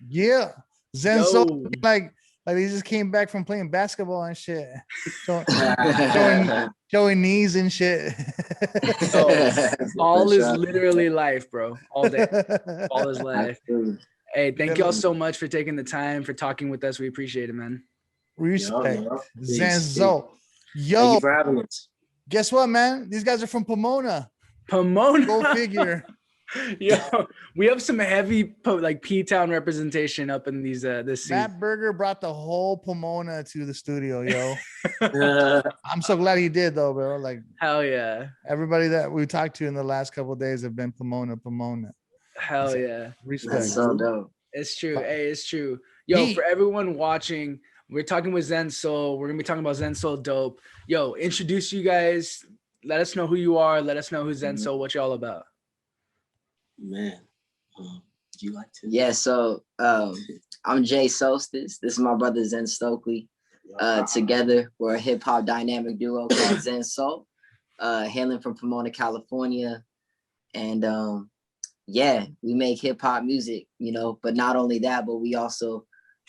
Yeah. Zensoul, Yo, like he just came back from playing basketball and shit. So showing knees and shit. yo, all For is sure. literally life, bro. All day, all is life. Absolutely. Hey, thank y'all Feeling so much for taking the time for talking with us. We appreciate it, man. respect. Peace. Zenzo. Thank Yo, you for having us. guess what, man? These guys are from Pomona. Pomona. Go figure. Yo, we have some heavy like P-Town representation up in these this season. Matt Berger brought the whole Pomona to the studio, yo. I'm so glad he did, though, bro. Like, Hell yeah. everybody that we talked to in the last couple of days have been Pomona. Hell So, yeah. respect. That's so dope. It's true. Hey, it's true. Yo, for everyone watching, we're talking with Zensoul. We're gonna be talking about Zensoul Dope. Yo, introduce you guys. Let us know who you are. Let us know who Zensoul, what y'all about. Man, do you like to? Yeah, so I'm Jay Solstice. This is my brother Zen Stokely. Together, we're a hip hop dynamic duo called Zensoul, hailing from Pomona, California. And yeah, we make hip hop music, you know, but not only that, but we also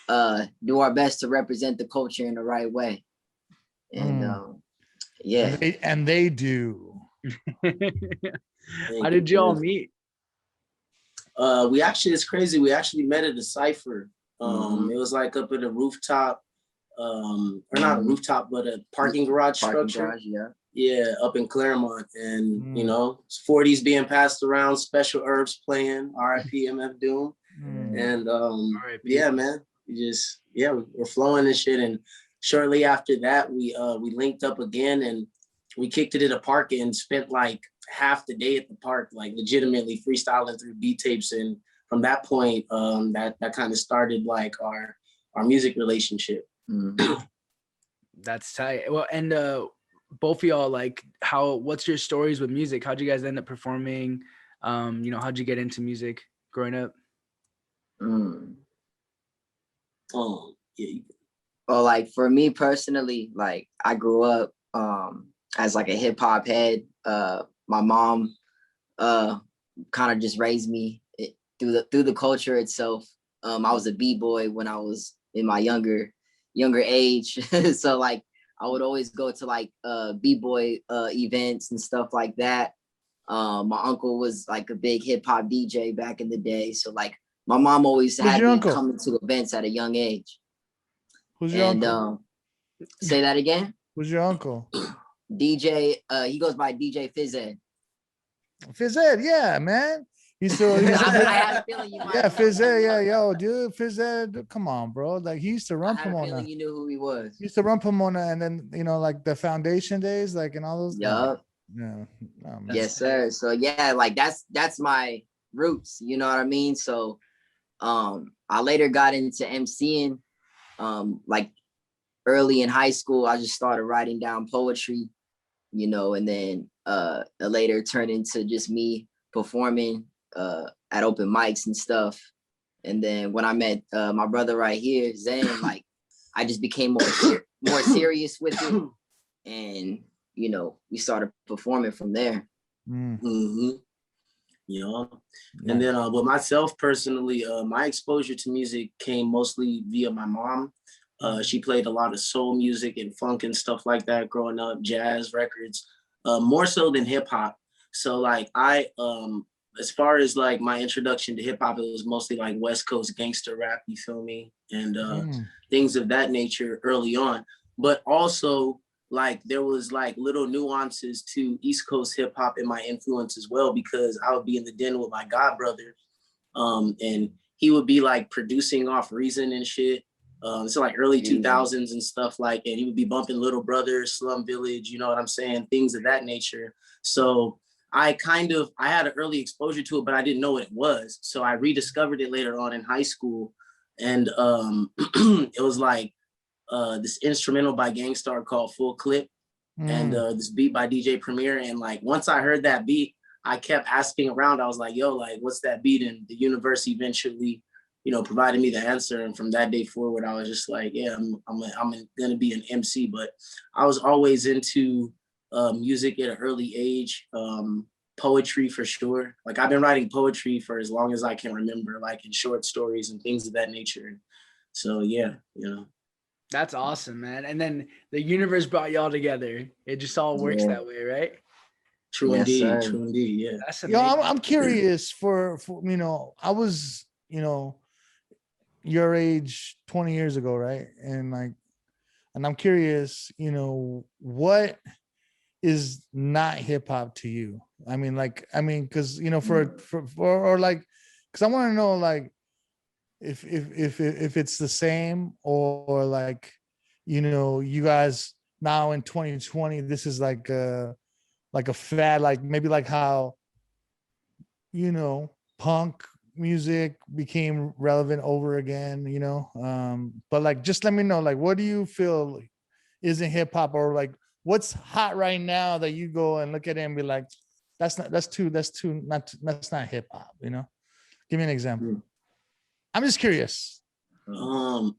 do our best to represent the culture in the right way. And yeah. And they do. How did y'all meet? We actually, it's crazy. We actually met at a cypher. It was like up at a rooftop, or not a rooftop, but a parking garage structure. Yeah, up in Claremont. And, you know, 40s being passed around, Special Herbs playing, RIP MF Doom. And yeah, man, we're flowing and shit. And shortly after that, we linked up again and we kicked it at a park and spent like half the day at the park, like legitimately freestyling through beat tapes. And from that point, that kind of started like our music relationship. That's tight. Well, and both of y'all, like, what's your stories with music? How'd you guys end up performing? You know, how'd you get into music growing up? Oh, yeah. Well, like for me personally, like I grew up as like a hip hop head. My mom kind of just raised me through the culture itself. I was a b-boy when I was in my younger age. So like I would always go to like b-boy events and stuff like that. My uncle was like a big hip hop DJ back in the day. So like my mom always had me coming to events at a young age. Who's your uncle? Say that again. Who's your uncle? DJ. He goes by DJ Fizzed. Fizzed, yeah, man. He's still. I had a feeling you might. Yeah, Fizzed, yeah, yo, dude, Fizzed, come on, bro. Like he used to run Pomona. I had a feeling you knew who he was. He used to run Pomona, and then you know, like the foundation days, like and all those. Yup. Yeah. Yes, sir. So yeah, like that's my roots. You know what I mean? So, I later got into MCing. Like early in high school, I just started writing down poetry, you know, and then it later turned into just me performing at open mics and stuff. And then when I met my brother right here, Zen, like I just became more serious with it, and you know, we started performing from there. Yeah. And then with myself personally, my exposure to music came mostly via my mom. She played a lot of soul music and funk and stuff like that growing up, jazz records, more so than hip hop. So like as far as like my introduction to hip hop, it was mostly like West Coast gangster rap, you feel me? And things of that nature early on. But also like there was like little nuances to East Coast hip hop in my influence as well, because I would be in the den with my god brother, and he would be like producing off Reason and shit. So like early 2000s and stuff like, and he would be bumping Little Brother, Slum Village, you know what I'm saying? Things of that nature. So I had an early exposure to it, but I didn't know what it was. So I rediscovered it later on in high school. And it was like, this instrumental by Gangstar called Full Clip, and this beat by DJ Premier. And like once I heard that beat, I kept asking around. I was like, yo, like what's that beat? And the universe eventually, you know, provided me the answer. And from that day forward, I was just like, yeah, I'm gonna be an MC. But I was always into music at an early age, poetry for sure. Like I've been writing poetry for as long as I can remember, like in short stories and things of that nature. So yeah, you know. That's awesome, man. And then the universe brought y'all together. It just all works that way, right? True Yes, indeed. sir. True indeed. Yeah. That's Yo, amazing. I'm curious for you know, I was, you know, your age 20 years ago, right? And I'm curious, you know, what is not hip hop to you? I mean, because you know, or like, because I want to know, like, if it's the same, or like, you know, you guys now in 2020, this is like a fad, like maybe like how, you know, punk music became relevant over again, you know. But like, just let me know, like, what do you feel isn't hip hop, or like what's hot right now that you go and look at it and be like, that's not hip hop, you know? Give me an example. I'm just curious. Well,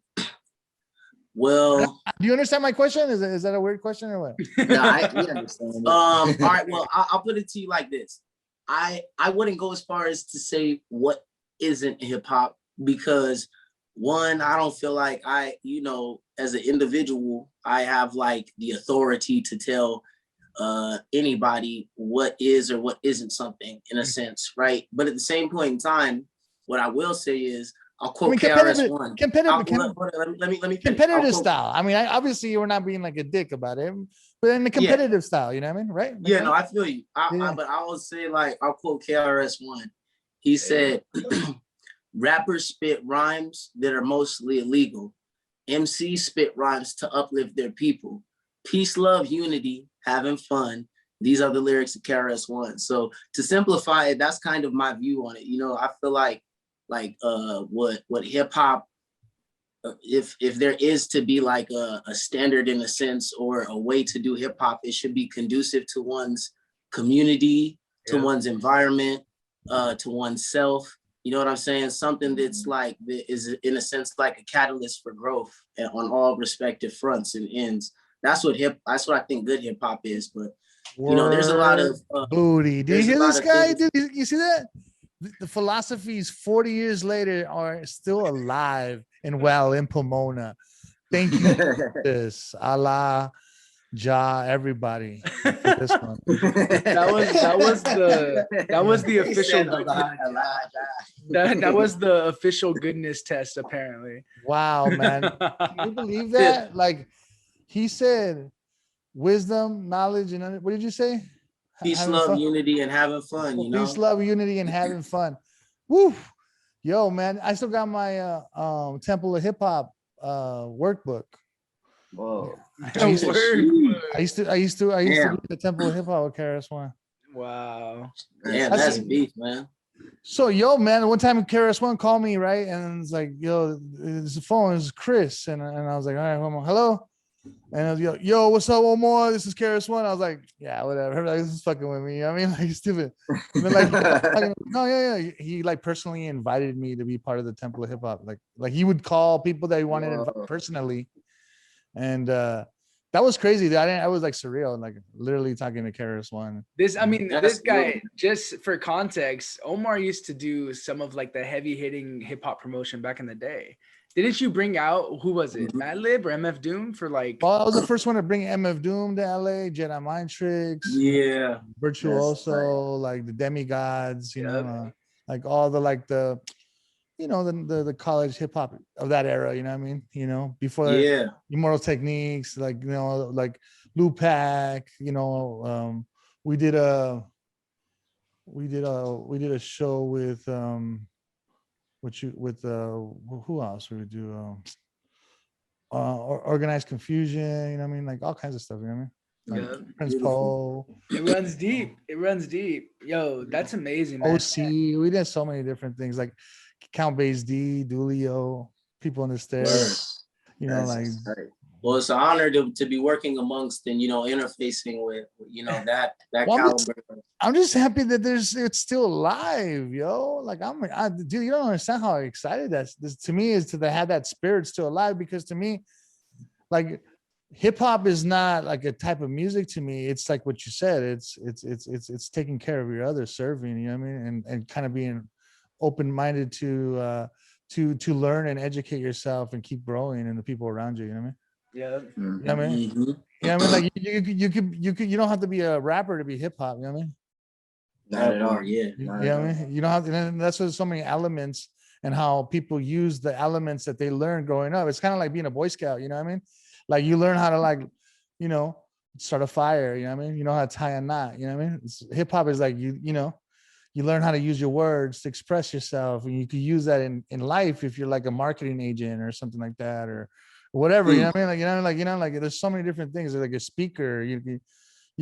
Do you understand my question? Is that a weird question or what? No, we understand. all right. Well, I'll put it to you like this. I wouldn't go as far as to say what isn't hip hop, because one, I don't feel like you know, as an individual, I have like the authority to tell anybody what is or what isn't something, in a sense, right? But at the same point in time, what I will say is, I'll quote KRS-One. Competitive style. I mean, obviously you were not being like a dick about it, but in the competitive style, you know what I mean, right? Yeah, no, I feel you. But I will say, like, I'll quote KRS-One. He said, "Rappers spit rhymes that are mostly illegal. MCs spit rhymes to uplift their people. Peace, love, unity, having fun. These are the lyrics of KRS-One." So to simplify it, that's kind of my view on it. You know, I feel like what hip hop, if there is to be like a standard in a sense, or a way to do hip hop, it should be conducive to one's community, to one's environment, to oneself. You know what I'm saying? Something that's like, that is in a sense like a catalyst for growth on all respective fronts and ends. That's what I think good hip hop is. But you know, there's a lot of booty. Do you hear this guy? Dude, you see that? The philosophies 40 years later are still alive and well in Pomona. Thank you, this Allah, Ja, everybody for this one. That was the official that was the official goodness test, apparently. Wow, man. Can you believe that? Like, he said wisdom, knowledge, and what did you say? Peace, love, unity, and having fun. You know, peace, love, unity, and having fun. Woo, yo, man! I still got my Temple of Hip Hop workbook. Whoa! I used to read the Temple of Hip Hop with KRS-One. Wow. Yeah, that's beef, man. So, yo, man, one time KRS-One called me, right, and it's like, yo, it's the phone, it's Chris, and I was like, all right, hello. And I was, yo, what's up, Omar? This is KRS-One. I was like, yeah, whatever. Like, this is fucking with me. You know what I mean, like, stupid. And then, like, no, yeah. He like personally invited me to be part of the Temple of Hip Hop. Like he would call people that he wanted to invite personally, and that was crazy. I was like surreal, like literally talking to KRS-One. This guy, just for context, Omar used to do some of like the heavy hitting hip hop promotion back in the day. Didn't you bring out, who was it, Madlib or MF Doom for like? Well, I was the first one to bring MF Doom to LA, Jedi Mind Tricks, yeah, Virtuoso, like the Demigods, you know, like all the you know, the college hip hop of that era, you know what I mean? You know, before Immortal Techniques, like, you know, like Lupac, you know, we did a show with who else we would do Organized Confusion, you know what I mean, like all kinds of stuff, you know what I mean, like Prince Poe. It runs deep. Yo, that's amazing, man. OC, we did so many different things, like Count Bass D, Dulio, People in the Stairs, you know, like well, it's an honor to be working amongst and, you know, interfacing with, you know, that caliber. I'm just happy that it's still alive, yo. Like dude, you don't understand how excited this to me is to have that spirit still alive, because to me, like, hip hop is not like a type of music to me. It's like what you said. It's taking care of your other serving. You know what I mean? And kind of being open minded to learn and educate yourself and keep growing and the people around you. You know what I mean? Yeah. You know what I mean? Mhm. You know what I mean? Like you don't have to be a rapper to be hip hop. You know what I mean? Not at all. Yeah. You not know at what I all. mean? You don't have to, and that's why there's so many elements and how people use the elements that they learn growing up. It's kind of like being a Boy Scout, you know what I mean? Like you learn how to like, you know, start a fire, you know what I mean? You know how to tie a knot, you know what I mean? Hip hop is like you know, you learn how to use your words to express yourself, and you can use that in life if you're like a marketing agent or something like that, or whatever, you know what I mean? Like there's so many different things. Like a speaker, you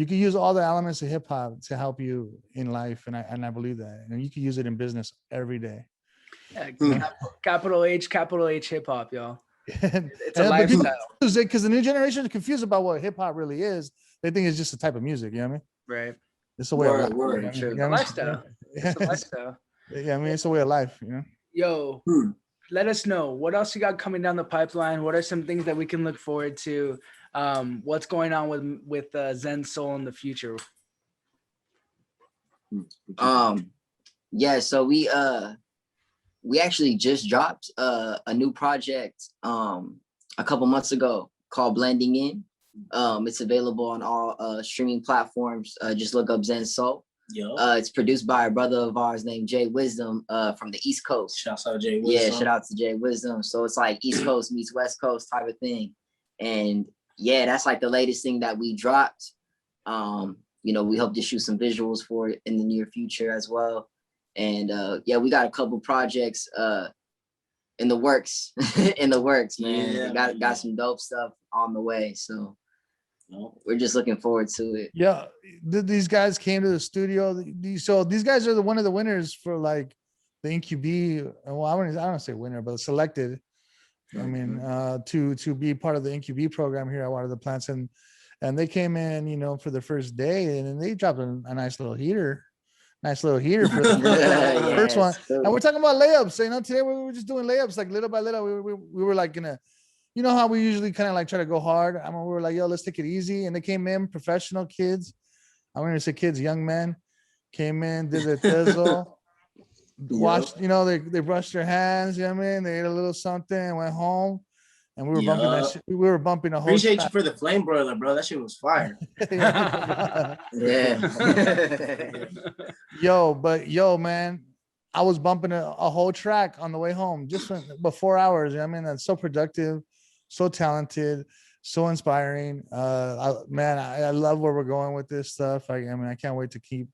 can use all the elements of hip hop to help you in life, and I believe that. And you can use it in business every day. Yeah, capital H hip hop, y'all. It's a But people lifestyle, use it because the new generation is confused about what hip hop really is. They think it's just a type of music. You know what I mean? right? It's a way of life. Word. You know True. what I mean? Lifestyle. It's a lifestyle. Yeah, I mean it's a way of life. You know. Yo, let us know what else you got coming down the pipeline. What are some things that we can look forward to? What's going on with Zensoul in the future? Yeah, so we actually just dropped a new project a couple months ago called Blending In. It's available on all streaming platforms. Just look up Zensoul. It's produced by a brother of ours named Jay Wisdom from the East Coast. Shouts out Jay Wisdom. Yeah, shout out to Jay Wisdom. So it's like East Coast meets West Coast type of thing. And yeah, that's like the latest thing that we dropped. You know, we hope to shoot some visuals for it in the near future as well. And yeah, we got a couple projects in the works, in the works, man. Yeah, Got some dope stuff on the way. So we're just looking forward to it. Yeah, these guys came to the studio. So these guys are one of the winners for like the InQB. Well, I don't say winner, but selected. I mean, to be part of the InQB program here at Water the Plants, and they came in, you know, for the first day, and then they dropped a nice little heater for the first one. And we're talking about layups. So, you know, today we were just doing layups, like little by little. We were like gonna, you know how we usually kind of like try to go hard. I mean, we were like, yo, let's take it easy. And they came in, professional kids. I'm gonna say kids, young men, came in, did their thizzle, washed, you know, they brushed their hands, you know what I mean? They ate a little something, went home. And we were bumping that shit. We were bumping a whole Appreciate you for the flame broiler, bro. That shit was fire. Yeah. Yo, man, I was bumping a whole track on the way home, just about 4 hours. You know what I mean? That's so productive, so talented, so inspiring. I love where we're going with this stuff. I mean, I can't wait to keep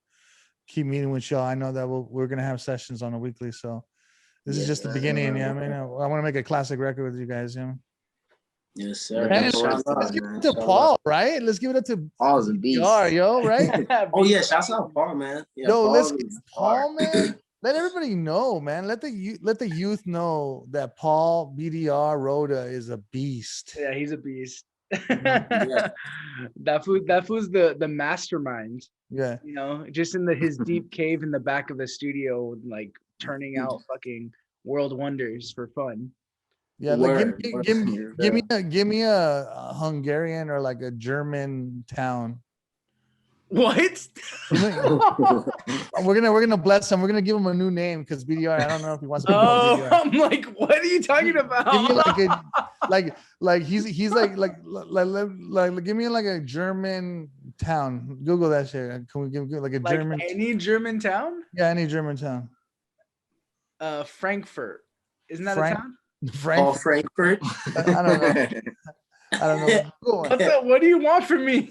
meeting with y'all. I know that we're gonna have sessions on a weekly. So this is just the beginning. Yeah, I mean, I want to make a classic record with you guys. Yeah. Yes, sir. And let's give it to Paul, right? Let's give it up to Paul's a beast. Yo, right? Oh yeah, shouts out Paul, man. Yeah, Yo, let's Paul, man. Let everybody know, man. Let the youth know that Paul BDR Rhoda is a beast. Yeah, he's a beast. Yeah. That fool's the mastermind. Yeah. You know, just in his deep cave in the back of the studio, like turning out fucking world wonders for fun. Yeah, like give me a Hungarian or like a German town. What? we're gonna bless him. We're gonna give him a new name because BDR. I don't know if he wants to be called BDR. I'm like, what are you talking about? Give me like he's like give me like a German town. Google that shit. Can we give like a German? Any German town? Yeah, any German town. Frankfurt. Isn't that a town? Frankfurt. I don't know. What do you want from me?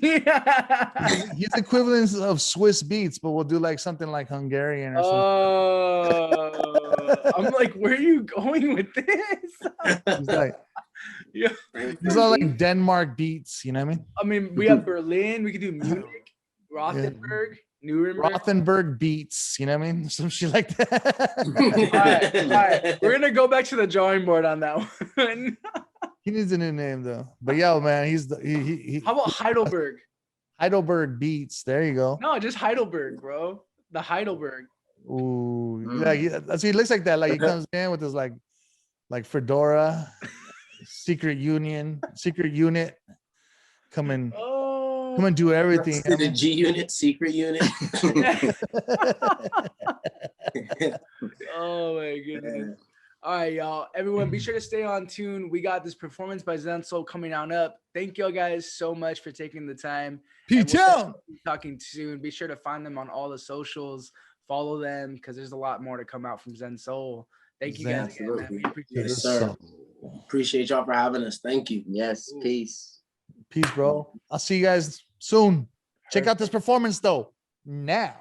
He's equivalent of Swiss beats, but we'll do like something like Hungarian or something. I'm like, where are you going with this? He's like, yeah, these are like Denmark beats. You know what I mean? I mean, we have Berlin. We could do Munich, Rothenburg. Nuremberg. Rothenburg beats, you know what I mean? Some shit like that. all right. We're gonna go back to the drawing board on that one. He needs a new name though. But yo, man, he How about Heidelberg? Heidelberg beats. There you go. No, just Heidelberg, bro. The Heidelberg. Ooh, yeah, that's he looks like that. Like he comes in with his like fedora, secret unit. come and do everything. In the G unit, secret unit. Oh my goodness. All right, y'all. Everyone, be sure to stay on tune. We got this performance by Zensoul coming on up. Thank y'all guys so much for taking the time. P-Town. We'll talking soon. Be sure to find them on all the socials. Follow them because there's a lot more to come out from Zensoul. Thank you guys again, man. We appreciate it. Yes, sir. Appreciate y'all for having us. Thank you. Yes, peace. Peace, bro. I'll see you guys soon. Check out this performance though. Now.